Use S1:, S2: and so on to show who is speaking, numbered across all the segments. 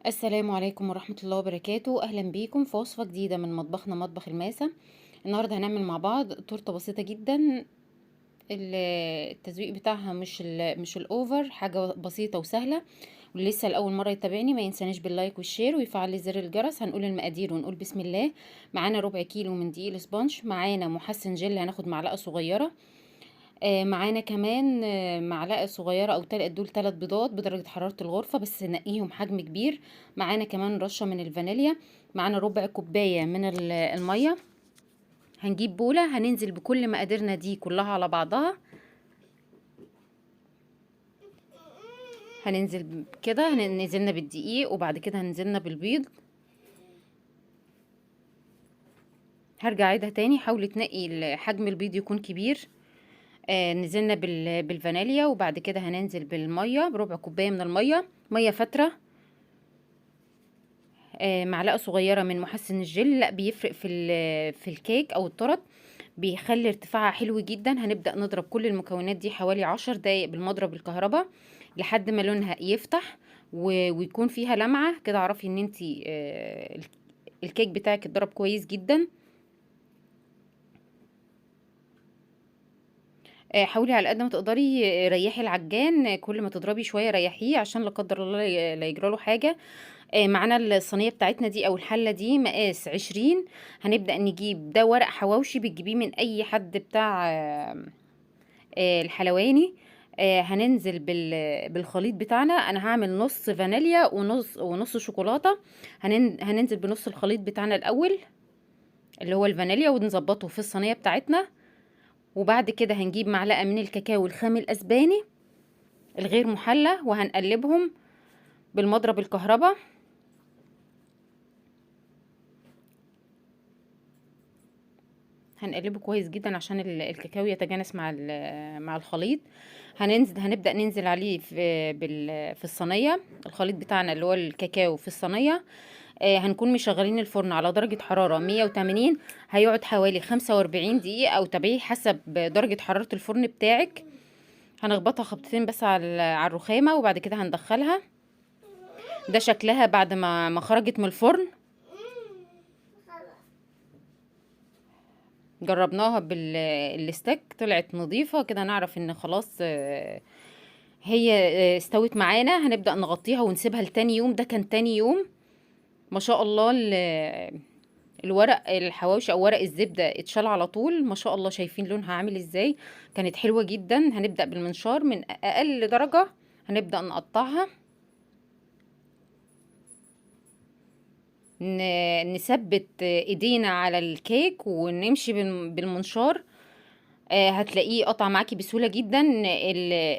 S1: السلام عليكم ورحمة الله وبركاته. أهلا بيكم في وصفة جديدة من مطبخنا مطبخ الماسة. النهاردة هنعمل مع بعض تورتة بسيطة جدا. التزويق بتاعها مش الأوفر، حاجة بسيطة وسهلة. واللي لسه لأول مرة يتابعني ما ينسانيش باللايك والشير ويفعل لي زر الجرس. هنقول المقادير ونقول بسم الله. معانا ربع كيلو من دقيق الاسبانش، معانا محسن جل هناخد معلقة صغيرة. معانا كمان معلقة صغيرة او دول 3 بيضات بدرجة حرارة الغرفة بس نقيهم حجم كبير. معانا كمان رشة من الفانيليا. معانا ربع كوباية من المية. هنجيب بولة هننزل بكل مقاديرنا دي كلها على بعضها. هننزل كده، نزلنا بالدقيق وبعد كده هنزلنا بالبيض. هرجع اعيدها تاني، حاولي تنقي حجم البيض يكون كبير. نزلنا بالفانيليا وبعد كده هننزل بالمية بربع كوباية من المية، مية فترة. معلقة صغيرة من محسن الجل، لا بيفرق في الكيك او التورت، بيخلي ارتفاعها حلو جدا. هنبدأ نضرب كل المكونات دي حوالي 10 دقايق بالمضرب الكهرباء لحد ما لونها يفتح ويكون فيها لمعة كده، اعرفي ان انتي الكيك بتاعك اتضرب كويس جدا. حاولي على قد ما تقدري ريحي العجان، كل ما تضربي شوية ريحيه عشان لا قدر الله لا يجراله حاجة. معانا الصينية بتاعتنا دي او الحلة دي مقاس 20. هنبدأ نجيب ده ورق حواوشي بتجيبيه من اي حد بتاع الحلواني. هننزل بالخليط بتاعنا. انا هعمل نص فانيليا ونص شوكولاتة. هننزل بنص الخليط بتاعنا الاول اللي هو الفانيليا ونظبطه في الصينية بتاعتنا. وبعد كده هنجيب معلقة من الكاكاو الخام الاسباني الغير محلى وهنقلبهم بالمضرب الكهرباء. هنقلبه كويس جدا عشان الكاكاو يتجانس مع الخليط. هنبدأ ننزل عليه في الصينية، الخليط بتاعنا اللي هو الكاكاو في الصينية. هنكون مشغلين الفرن على درجة حرارة 180. هيقعد حوالي 45 دقيقة او تبعيه حسب درجة حرارة الفرن بتاعك. هنخبطها خبطتين بس على الرخامة وبعد كده هندخلها. ده شكلها بعد ما خرجت من الفرن. جربناها بالستيك طلعت نظيفة كده، نعرف ان خلاص هي استوت معانا. هنبدأ نغطيها ونسيبها لتاني يوم. ده كان تاني يوم. ما شاء الله الورق الحواوشي او ورق الزبدة اتشال على طول. ما شاء الله شايفين لونها عامل ازاي، كانت حلوة جدا. هنبدأ بالمنشار من اقل درجة، هنبدأ نقطعها. نثبت ايدينا على الكيك ونمشي بالمنشار. هتلاقيه قطع معاكي بسهولة جدا.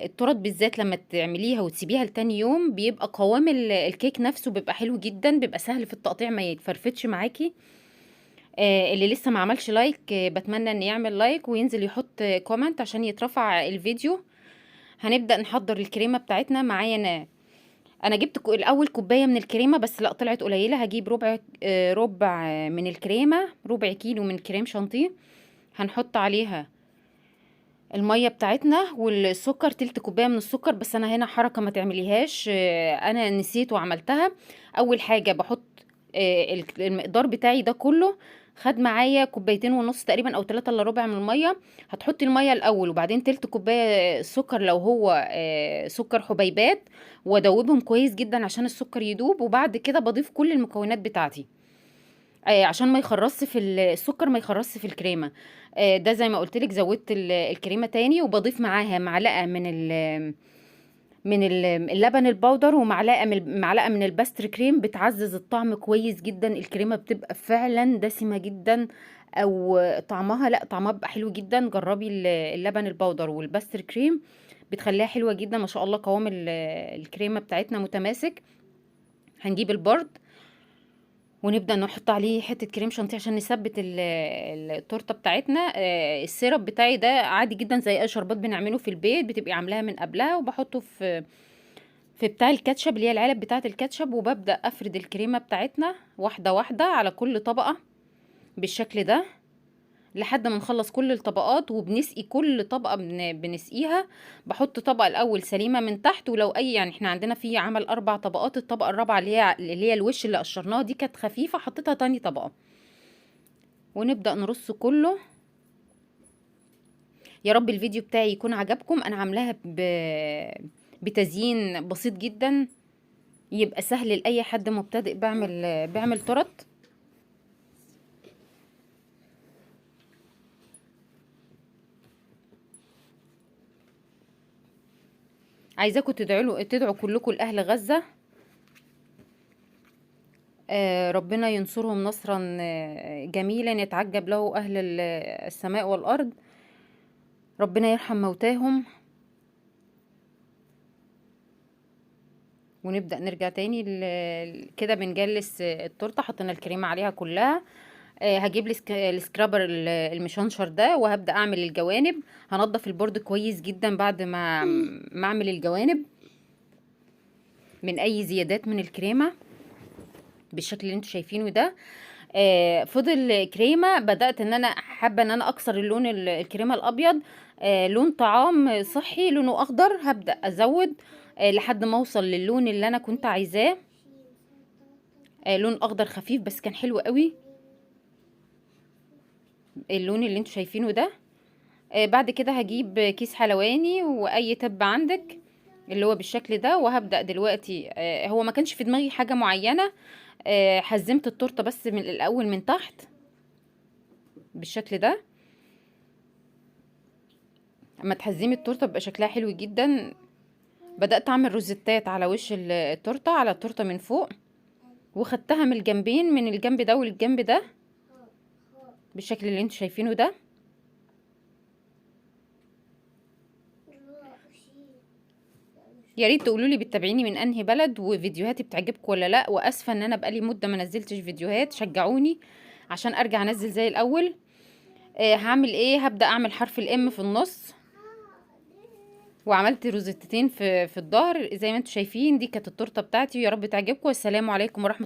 S1: التورت بالذات لما تعمليها وتسيبيها لتاني يوم بيبقى قوام الكيك نفسه بيبقى حلو جدا، بيبقى سهل في التقطيع ما يتفرفتش معاكي. اللي لسه ما عملش لايك بتمنى ان يعمل لايك وينزل يحط كومنت عشان يترفع الفيديو. هنبدأ نحضر الكريمة بتاعتنا. معايا انا جبت الاول كوباية من الكريمة بس لا طلعت قليلة. هجيب ربع من الكريمة، ربع كيلو من كريم شانتيه. هنحط عليها المية بتاعتنا والسكر، تلت كوباية من السكر. بس انا هنا حركة ما تعمليهاش، انا نسيت وعملتها. اول حاجة بحط المقدار بتاعي ده كله خد معايا كوبايتين ونص تقريبا او 3 الا ربع من المية. هتحطي المية الاول وبعدين تلت كوباية سكر لو هو سكر حبيبات، وادوبهم كويس جدا عشان السكر يدوب. وبعد كده بضيف كل المكونات بتاعتي عشان ما يخرصش في السكر، ما يخرصش في الكريمه. ده زي ما قلت لك زودت الكريمه تاني وبضيف معاها معلقه اللبن البودر ومعلقه معلقه من الباستر كريم بتعزز الطعم كويس جدا. الكريمه بتبقى فعلا دسمه جدا او طعمها، لا طعمها بيبقى حلو جدا. جربي اللبن البودر والباستر كريم بتخليها حلوه جدا. ما شاء الله قوام الكريمه بتاعتنا متماسك. هنجيب البرد ونبدأ نحط عليه حتة كريم شانتيه عشان نثبت التورتة بتاعتنا. السيرب بتاعي ده عادي جدا زي اي شربات بنعمله في البيت، بتبقي عاملاها من قبلها وبحطه في بتاع الكاتشب اللي هي العلب بتاعة الكاتشب. وببدأ افرد الكريمة بتاعتنا واحدة واحدة على كل طبقة بالشكل ده. لحد ما نخلص كل الطبقات، وبنسقي كل طبقة بنسقيها. بحط طبقة الأول سليمة من تحت، ولو أي يعني احنا عندنا في عمل 4 طبقات، الطبقة الرابعة اللي هي الوش اللي قشرناها دي كانت خفيفة، حطيتها تاني طبقة، ونبدأ نرص كله. يا رب الفيديو بتاعي يكون عجبكم. أنا عاملاها بتزيين بسيط جدا، يبقى سهل لأي حد مبتدئ بيعمل تورت. عايزاكم تدعوا كلكم لأهل غزة، ربنا ينصرهم نصرا جميلا يتعجب له أهل السماء والأرض. ربنا يرحم موتاهم. ونبدأ نرجع تاني كده بنجلس التورته، حطينا الكريمة عليها كلها. هجيب السكرابر المشنشر ده، وهبدأ اعمل الجوانب. هنضف البورد كويس جدا بعد ما اعمل الجوانب من اي زيادات من الكريمة بالشكل اللي انتوا شايفينه ده. فضل كريمة، بدأت ان انا حابة ان انا اكسر اللون الكريمة الابيض. لون طعام صحي لونه اخضر، هبدأ ازود لحد ما اوصل للون اللي انا كنت عايزاه. لون اخضر خفيف بس كان حلو قوي اللون اللي انتوا شايفينه ده. بعد كده هجيب كيس حلواني واي تب عندك اللي هو بالشكل ده، وهبدأ دلوقتي. هو ما كانش في دماغي حاجة معينة، حزمت التورته بس من الاول من تحت بالشكل ده. اما تحزمي التورته بيبقى شكلها حلو جدا. بدأت اعمل روزيتات على وش التورته، على التورته من فوق، وخدتها من الجنبين، من الجنب ده والجنب ده بالشكل اللي انتوا شايفينه ده. يا ريت تقولوا لي بتتابعيني من انهي بلد، وفيديوهاتي بتعجبكم ولا لا. واسفه ان انا بقالي مده ما نزلتش فيديوهات، شجعوني عشان ارجع انزل زي الاول. هعمل ايه؟ هبدأ اعمل حرف الام في النص، وعملت روزتتين في الظهر زي ما انتم شايفين. دي كانت التورته بتاعتي، ويا رب تعجبكم. والسلام عليكم ورحمه